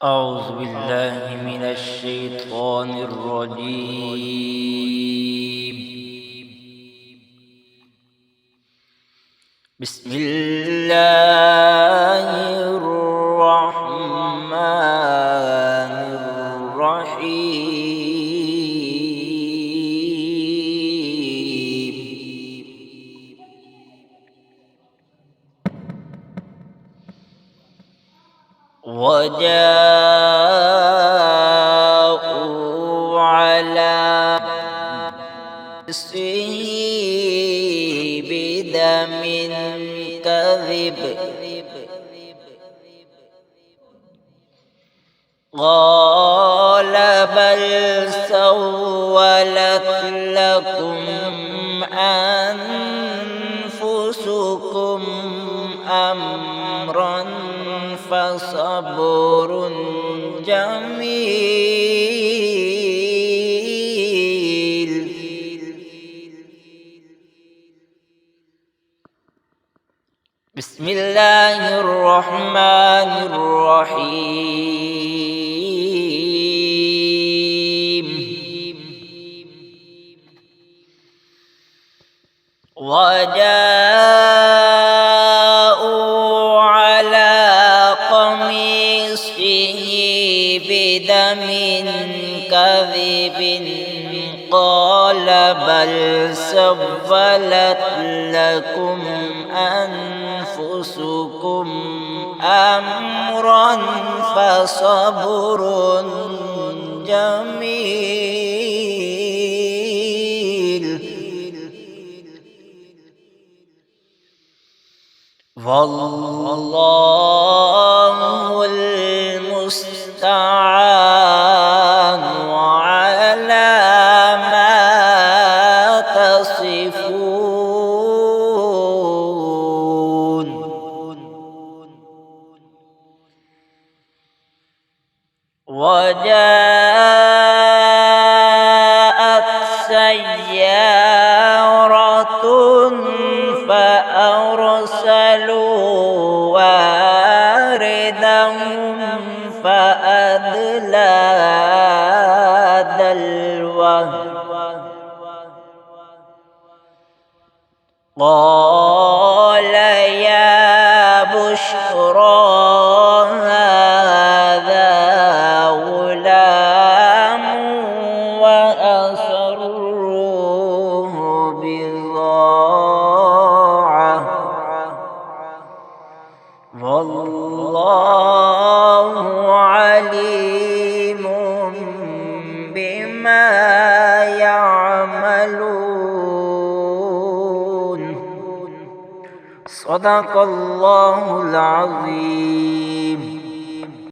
أعوذ بالله من الشيطان الرجيم. بسم الله الرحمن الرحيم. وجاءوا على قميصه بدم كذب قال بل سولت لكم أنفسكم أمرا فصبر جميل. بسم الله الرحمن الرحيم. وجاءوا على قميصه بدم كذب قال بل سولت لكم أنفسكم أمرا فصبر جميل. والله المستعان على ما تصفون. وجاءت سيارة فأرسلوا واردهم فأدلى دلوه قال يا بشرى هذا غلام وأسروه بضاعة والله عليم بما يعملون. صدق الله العظيم.